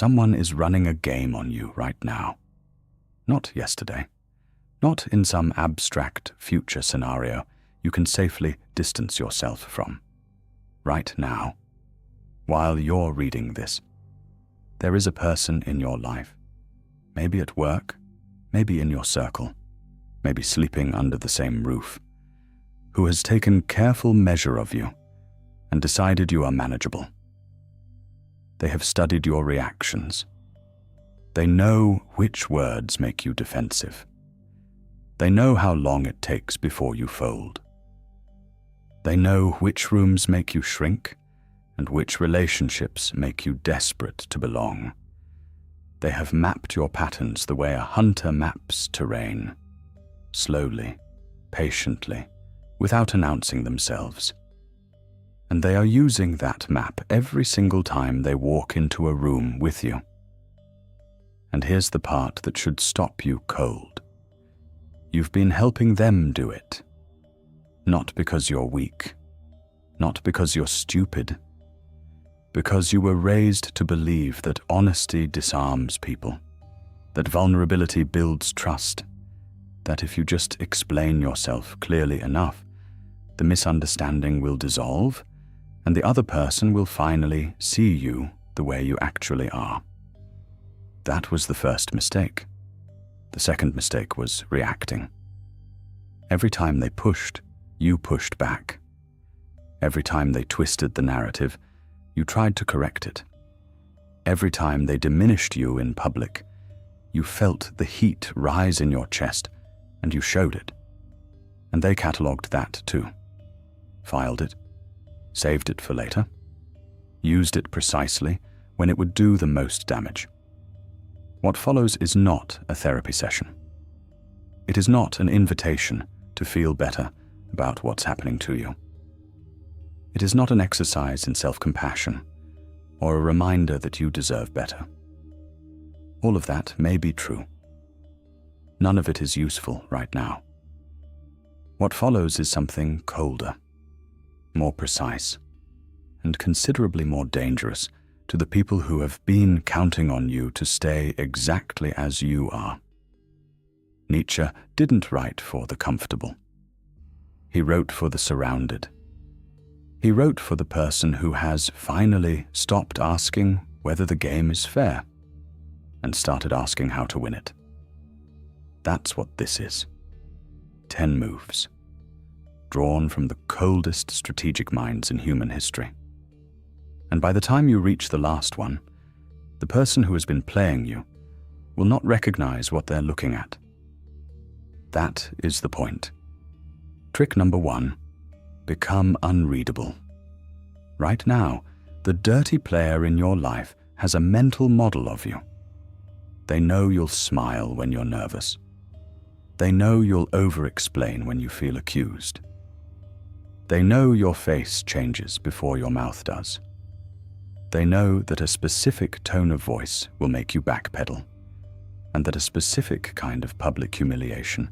someone is running a game on you right now. Not yesterday. Not in some abstract future scenario you can safely distance yourself from. Right now, while you're reading this, there is a person in your life, maybe at work, maybe in your circle, maybe sleeping under the same roof, who has taken careful measure of you and decided you are manageable. They have studied your reactions. They know which words make you defensive. They know how long it takes before you fold. They know which rooms make you shrink and which relationships make you desperate to belong. They have mapped your patterns the way a hunter maps terrain, slowly, patiently, without announcing themselves. And they are using that map every single time they walk into a room with you. And here's the part that should stop you cold. You've been helping them do it. Not because you're weak, not because you're stupid, because you were raised to believe that honesty disarms people, that vulnerability builds trust, that if you just explain yourself clearly enough, the misunderstanding will dissolve and the other person will finally see you the way you actually are. That was the first mistake. The second mistake was reacting. Every time they pushed, you pushed back. Every time they twisted the narrative, you tried to correct it. Every time they diminished you in public, you felt the heat rise in your chest and you showed it. And they catalogued that too. Filed it, saved it for later, used it precisely when it would do the most damage. What follows is not a therapy session. It is not an invitation to feel better about what's happening to you. It is not an exercise in self-compassion or a reminder that you deserve better. All of that may be true. None of it is useful right now. What follows is something colder, more precise, and considerably more dangerous to the people who have been counting on you to stay exactly as you are. Nietzsche didn't write for the comfortable. He wrote for the surrounded. He wrote for the person who has finally stopped asking whether the game is fair and started asking how to win it. That's what this is. 10 moves, drawn from the coldest strategic minds in human history. And by the time you reach the last one, the person who has been playing you will not recognize what they're looking at. That is the point. Trick number 1, become unreadable. Right now, the dirty player in your life has a mental model of you. They know you'll smile when you're nervous. They know you'll over-explain when you feel accused. They know your face changes before your mouth does. They know that a specific tone of voice will make you backpedal, and that a specific kind of public humiliation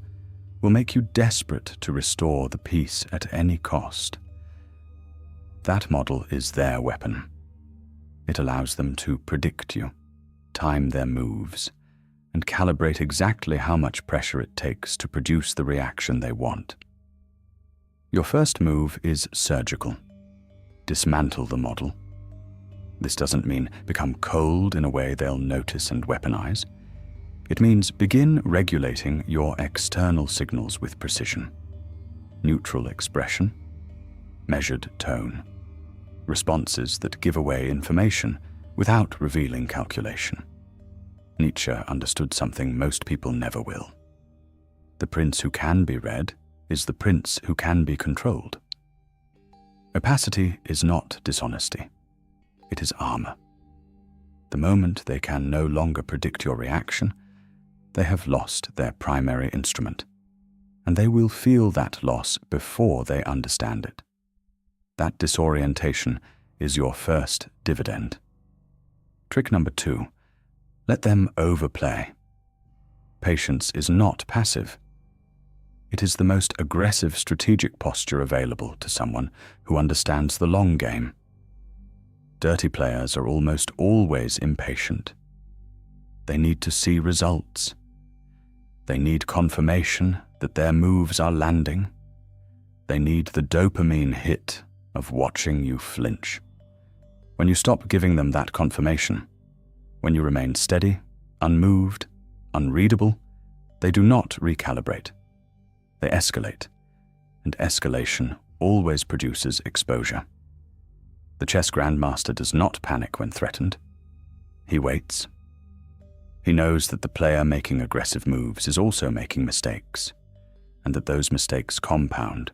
will make you desperate to restore the peace at any cost. That model is their weapon. It allows them to predict you, time their moves, and calibrate exactly how much pressure it takes to produce the reaction they want. Your first move is surgical. Dismantle the model. This doesn't mean become cold in a way they'll notice and weaponize. It means begin regulating your external signals with precision. Neutral expression, measured tone, responses that give away information without revealing calculation. Nietzsche understood something most people never will. The prince who can be read is the prince who can be controlled. Opacity is not dishonesty. It is armor. The moment they can no longer predict your reaction, they have lost their primary instrument, and they will feel that loss before they understand it. That disorientation is your first dividend. Trick number 2, let them overplay. Patience is not passive. It is the most aggressive strategic posture available to someone who understands the long game. Dirty players are almost always impatient, They need to see results. They need confirmation that their moves are landing. They need the dopamine hit of watching you flinch. When you stop giving them that confirmation, when you remain steady, unmoved, unreadable, they do not recalibrate. They escalate, and escalation always produces exposure. The chess grandmaster does not panic when threatened. He waits. He knows that the player making aggressive moves is also making mistakes, and that those mistakes compound.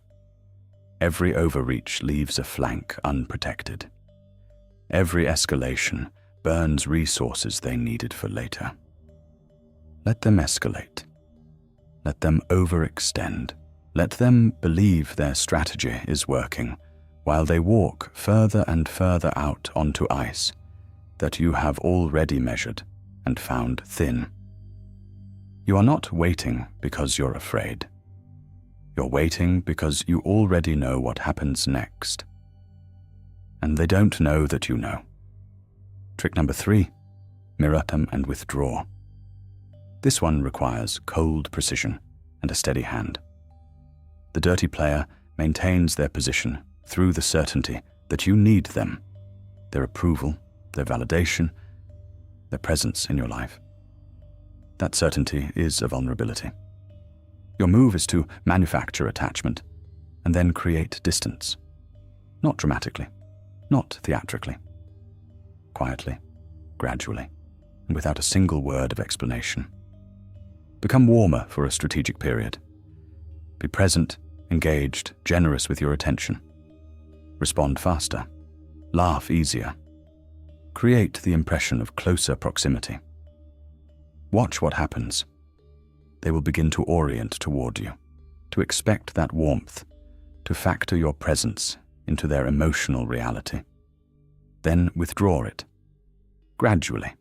Every overreach leaves a flank unprotected. Every escalation burns resources they needed for later. Let them escalate. Let them overextend. Let them believe their strategy is working, while they walk further and further out onto ice that you have already measured and found thin. You are not waiting because you're afraid. You're waiting because you already know what happens next. And they don't know that you know. Trick number 3, mirror them and withdraw. This one requires cold precision and a steady hand. The dirty player maintains their position through the certainty that you need them, their approval, their validation, their presence in your life. That certainty is a vulnerability. Your move is to manufacture attachment and then create distance. Not dramatically, not theatrically. Quietly, gradually, and without a single word of explanation. Become warmer for a strategic period. Be present, engaged, generous with your attention. Respond faster. Laugh easier. Create the impression of closer proximity. Watch what happens. They will begin to orient toward you, to expect that warmth, to factor your presence into their emotional reality. Then withdraw it, gradually,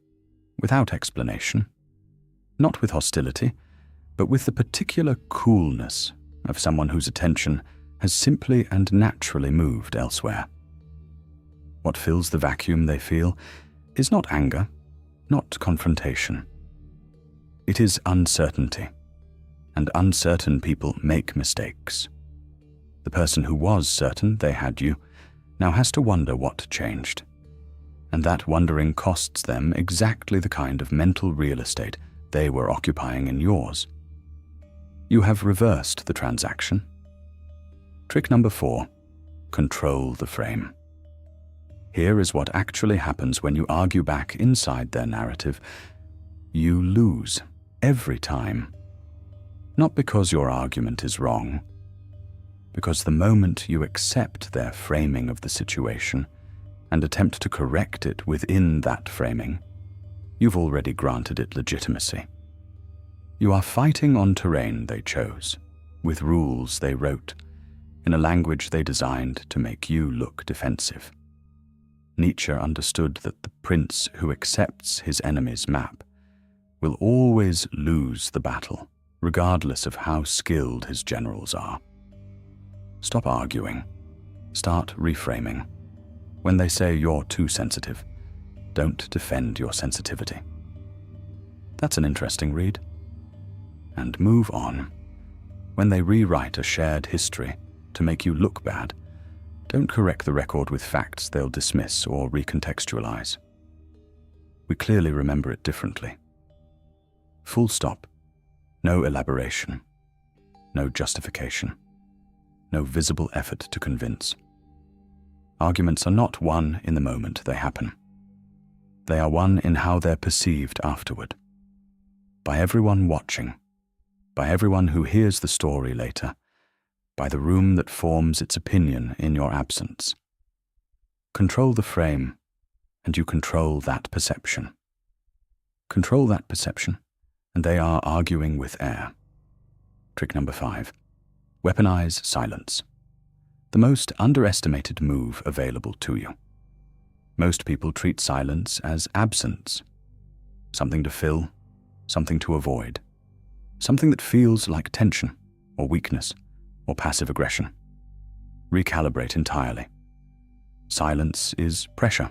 without explanation, not with hostility, but with the particular coolness of someone whose attention has simply and naturally moved elsewhere. What fills the vacuum they feel is not anger, not confrontation. It is uncertainty, and uncertain people make mistakes. The person who was certain they had you now has to wonder what changed, and that wondering costs them exactly the kind of mental real estate they were occupying in yours. You have reversed the transaction. Trick number 4, control the frame. Here is what actually happens when you argue back inside their narrative. You lose every time. Not because your argument is wrong, because the moment you accept their framing of the situation and attempt to correct it within that framing, you've already granted it legitimacy. You are fighting on terrain they chose, with rules they wrote, in a language they designed to make you look defensive. Nietzsche understood that the prince who accepts his enemy's map will always lose the battle, regardless of how skilled his generals are. Stop arguing. Start reframing. When they say you're too sensitive, don't defend your sensitivity. That's an interesting read. And move on. When they rewrite a shared history to make you look bad, don't correct the record with facts they'll dismiss or recontextualize. We clearly remember it differently. Full stop. No elaboration. No justification. No visible effort to convince. Arguments are not won in the moment they happen. They are won in how they're perceived afterward. By everyone watching. By everyone who hears the story later. By the room that forms its opinion in your absence. Control the frame, and you control that perception. Control that perception, and they are arguing with air. Trick number 5. Weaponize silence. The most underestimated move available to you. Most people treat silence as absence. Something to fill, something to avoid. Something that feels like tension, or weakness, or passive aggression. Recalibrate entirely. Silence is pressure.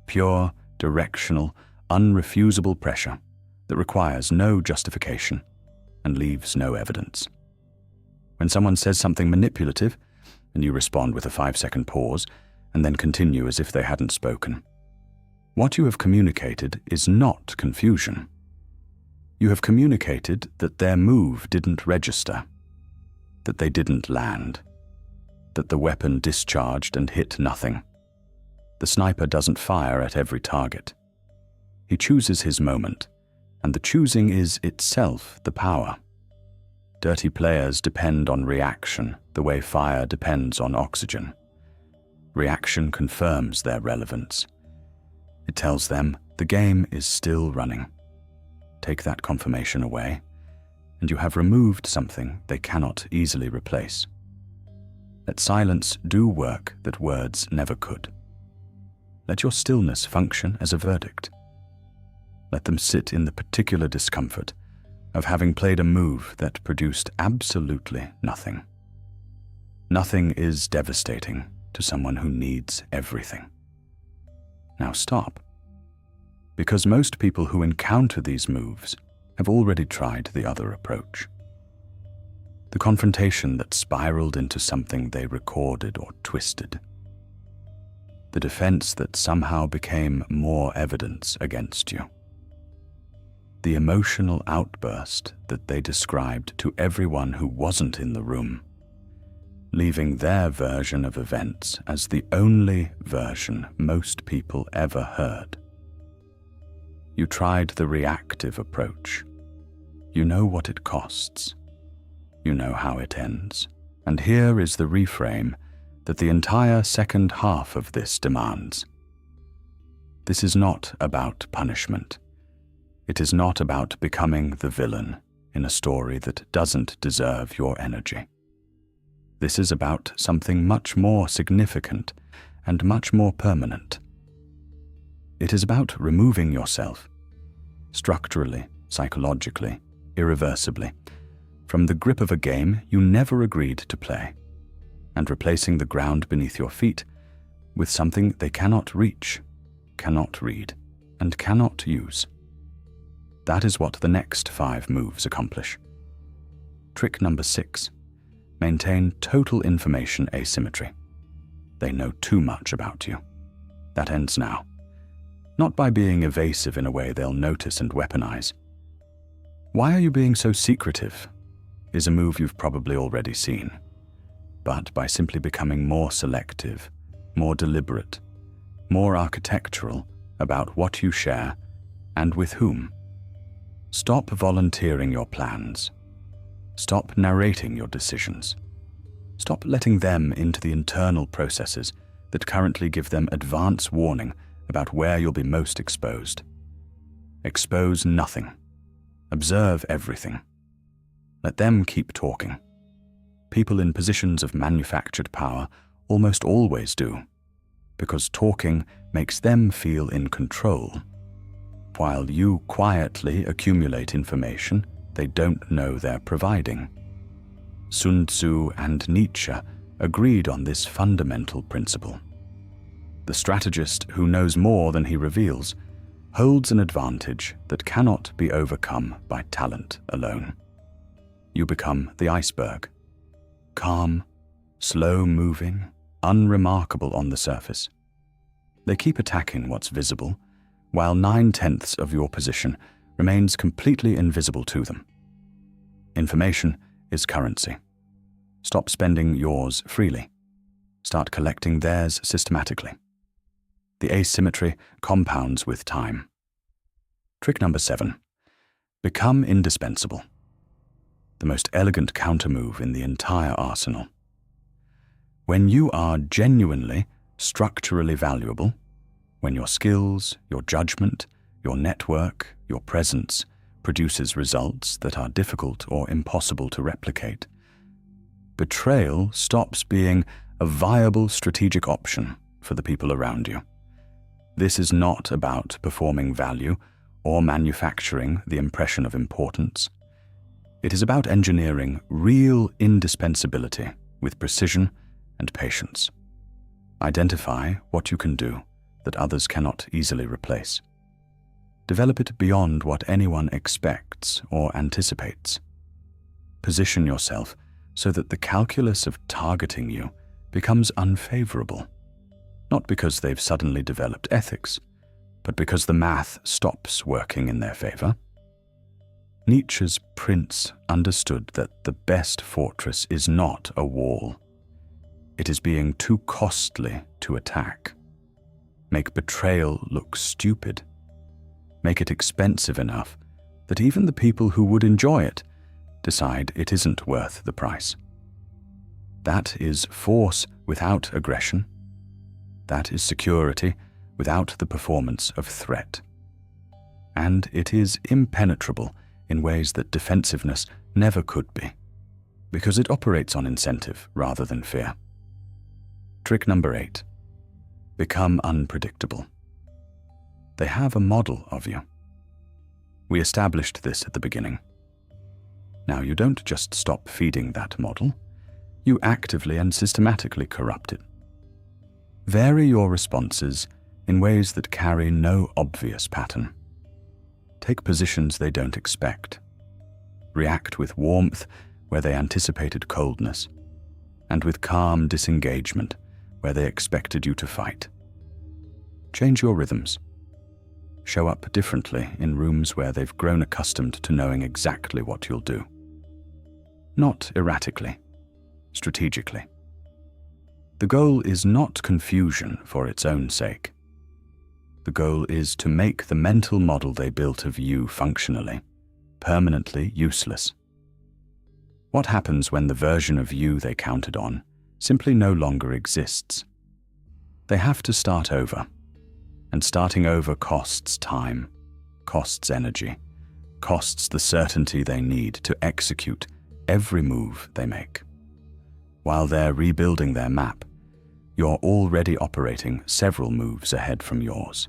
Pure, directional, unrefusable pressure that requires no justification and leaves no evidence. When someone says something manipulative, and you respond with a 5-second pause and then continue as if they hadn't spoken, what you have communicated is not confusion. You have communicated that their move didn't register, that they didn't land, that the weapon discharged and hit nothing. The sniper doesn't fire at every target. He chooses his moment, and the choosing is itself the power. Dirty players depend on reaction the way fire depends on oxygen. Reaction confirms their relevance. It tells them the game is still running. Take that confirmation away, and you have removed something they cannot easily replace. Let silence do work that words never could. Let your stillness function as a verdict. Let them sit in the particular discomfort of having played a move that produced absolutely nothing. Nothing is devastating to someone who needs everything. Now stop. Because most people who encounter these moves have already tried the other approach. The confrontation that spiraled into something they recorded or twisted. The defense that somehow became more evidence against you. The emotional outburst that they described to everyone who wasn't in the room, leaving their version of events as the only version most people ever heard. You tried the reactive approach. You know what it costs. You know how it ends. And here is the reframe that the entire second half of this demands. This is not about punishment. It is not about becoming the villain in a story that doesn't deserve your energy. This is about something much more significant and much more permanent. It is about removing yourself, structurally, psychologically, irreversibly, from the grip of a game you never agreed to play, and replacing the ground beneath your feet with something they cannot reach, cannot read, and cannot use. That is what the next 5 moves accomplish. Trick number 6. Maintain total information asymmetry. They know too much about you. That ends now. Not by being evasive in a way they'll notice and weaponize. Why are you being so secretive? Is a move you've probably already seen. But by simply becoming more selective, more deliberate, more architectural about what you share and with whom. Stop volunteering your plans. Stop narrating your decisions. Stop letting them into the internal processes that currently give them advance warning about where you'll be most exposed. Expose nothing. Observe everything. Let them keep talking. People in positions of manufactured power almost always do, because talking makes them feel in control, while you quietly accumulate information they don't know they're providing. Sun Tzu and Nietzsche agreed on this fundamental principle. The strategist who knows more than he reveals holds an advantage that cannot be overcome by talent alone. You become the iceberg. Calm, slow-moving, unremarkable on the surface. They keep attacking what's visible, while 9/10 of your position remains completely invisible to them. Information is currency. Stop spending yours freely. Start collecting theirs systematically. The asymmetry compounds with time. Trick number 7. Become indispensable. The most elegant countermove in the entire arsenal. When you are genuinely, structurally valuable, when your skills, your judgment, your network, your presence produces results that are difficult or impossible to replicate, betrayal stops being a viable strategic option for the people around you. This is not about performing value or manufacturing the impression of importance. It is about engineering real indispensability with precision and patience. Identify what you can do that others cannot easily replace. Develop it beyond what anyone expects or anticipates. Position yourself so that the calculus of targeting you becomes unfavorable, not because they've suddenly developed ethics, but because the math stops working in their favor. Nietzsche's prince understood that the best fortress is not a wall. It is being too costly to attack. Make betrayal look stupid. Make it expensive enough that even the people who would enjoy it decide it isn't worth the price. That is force without aggression. That is security without the performance of threat. And it is impenetrable in ways that defensiveness never could be, because it operates on incentive rather than fear. Trick number 8. Become unpredictable. They have a model of you. We established this at the beginning. Now, you don't just stop feeding that model, you actively and systematically corrupt it. Vary your responses in ways that carry no obvious pattern. Take positions they don't expect. React with warmth where they anticipated coldness, and with calm disengagement where they expected you to fight. Change your rhythms. Show up differently in rooms where they've grown accustomed to knowing exactly what you'll do. Not erratically, strategically. The goal is not confusion for its own sake. The goal is to make the mental model they built of you functionally, permanently useless. What happens when the version of you they counted on simply no longer exists? They have to start over, and starting over costs time, costs energy, costs the certainty they need to execute every move they make. While they're rebuilding their map, you're already operating several moves ahead from yours.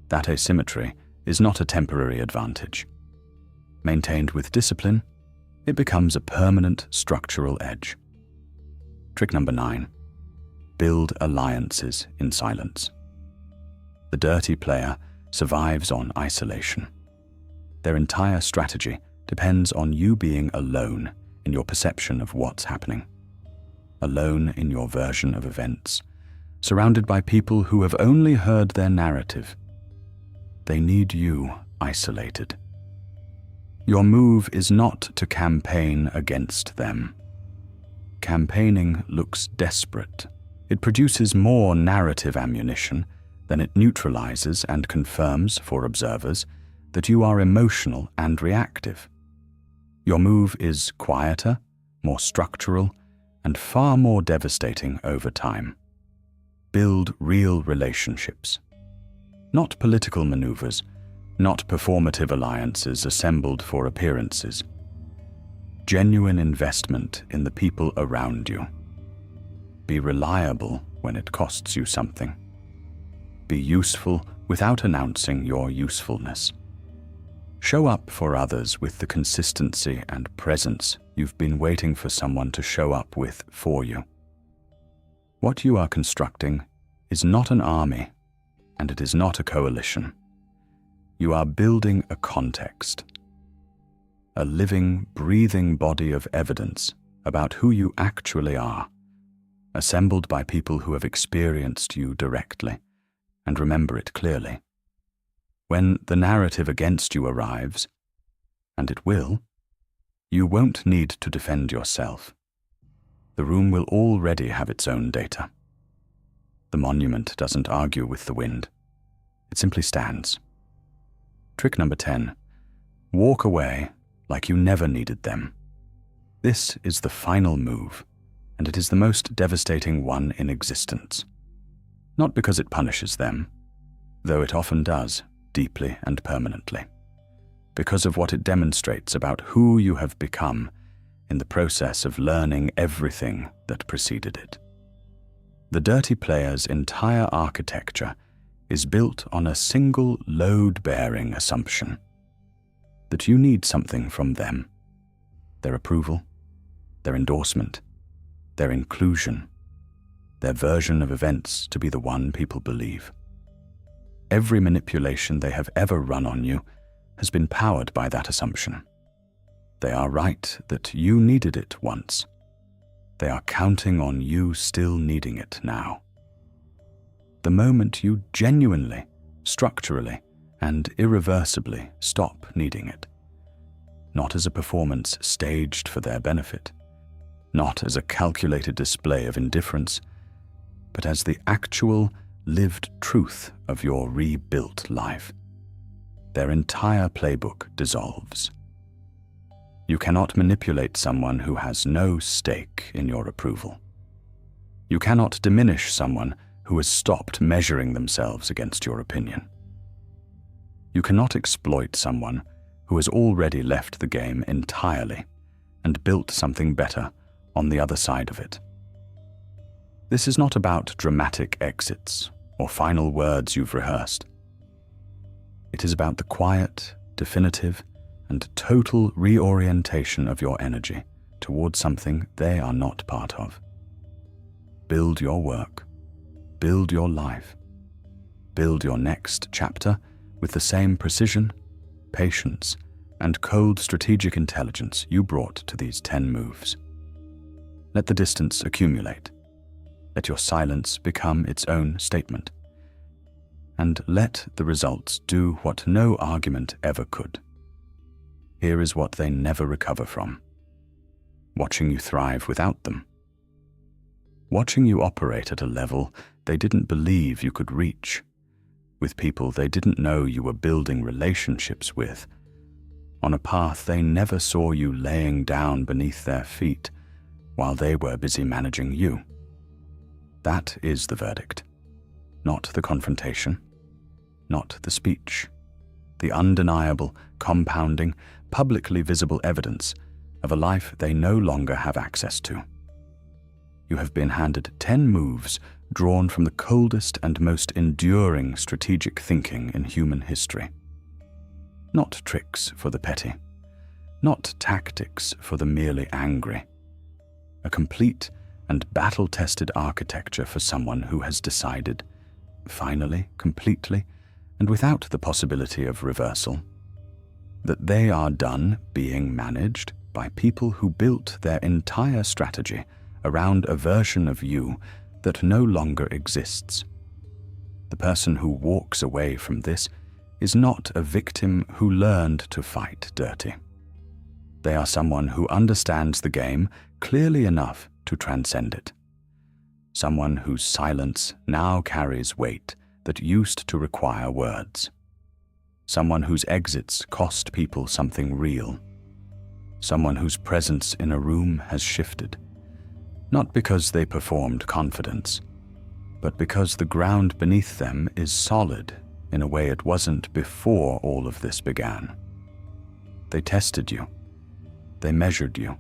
That asymmetry is not a temporary advantage. Maintained with discipline, it becomes a permanent structural edge. Trick number 9. Build alliances in silence. The dirty player survives on isolation. Their entire strategy depends on you being alone in your perception of what's happening. Alone in your version of events, surrounded by people who have only heard their narrative. They need you isolated. Your move is not to campaign against them. Campaigning looks desperate. It produces more narrative ammunition than it neutralizes and confirms for observers that you are emotional and reactive. Your move is quieter, more structural, and far more devastating over time. Build real relationships. Not political maneuvers, not performative alliances assembled for appearances. Genuine investment in the people around you. Be reliable when it costs you something. Be useful without announcing your usefulness. Show up for others with the consistency and presence you've been waiting for someone to show up with for you. What you are constructing is not an army, and it is not a coalition. You are building a context, a living, breathing body of evidence about who you actually are, assembled by people who have experienced you directly and remember it clearly. When the narrative against you arrives, and it will, you won't need to defend yourself. The room will already have its own data. The monument doesn't argue with the wind. It simply stands. Trick number 10. Walk away like you never needed them. This is the final move, and it is the most devastating one in existence. Not because it punishes them, though it often does, deeply and permanently, because of what it demonstrates about who you have become in the process of learning everything that preceded it. The dirty player's entire architecture is built on a single load-bearing assumption that you need something from them, their approval, their endorsement, their inclusion, their version of events to be the one people believe. Every manipulation they have ever run on you has been powered by that assumption. They are right that you needed it once. They are counting on you still needing it now. The moment you genuinely, structurally, and irreversibly stop needing it, not as a performance staged for their benefit, not as a calculated display of indifference, but as the actual, lived truth of your rebuilt life, their entire playbook dissolves. You cannot manipulate someone who has no stake in your approval. You cannot diminish someone who has stopped measuring themselves against your opinion. You cannot exploit someone who has already left the game entirely and built something better on the other side of it. This is not about dramatic exits or final words you've rehearsed. It is about the quiet, definitive, and total reorientation of your energy towards something they are not part of. Build your work. Build your life. Build your next chapter with the same precision, patience, and cold strategic intelligence you brought to these 10 moves. Let the distance accumulate. Let your silence become its own statement. And let the results do what no argument ever could. Here is what they never recover from: watching you thrive without them. Watching you operate at a level they didn't believe you could reach, with people they didn't know you were building relationships with, on a path they never saw you laying down beneath their feet while they were busy managing you. That is the verdict, not the confrontation, not the speech, the undeniable, compounding, publicly visible evidence of a life they no longer have access to. You have been handed 10 moves drawn from the coldest and most enduring strategic thinking in human history. Not tricks for the petty, not tactics for the merely angry. A complete and battle-tested architecture for someone who has decided, finally, completely, and without the possibility of reversal, that they are done being managed by people who built their entire strategy around a version of you that no longer exists. The person who walks away from this is not a victim who learned to fight dirty. They are someone who understands the game clearly enough to transcend it. Someone whose silence now carries weight that used to require words. Someone whose exits cost people something real. Someone whose presence in a room has shifted, not because they performed confidence, but because the ground beneath them is solid in a way it wasn't before all of this began. They tested you. They measured you.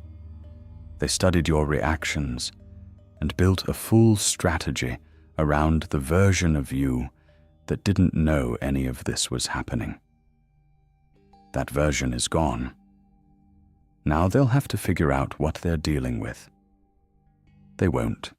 They studied your reactions and built a full strategy around the version of you that didn't know any of this was happening. That version is gone. Now they'll have to figure out what they're dealing with. They won't.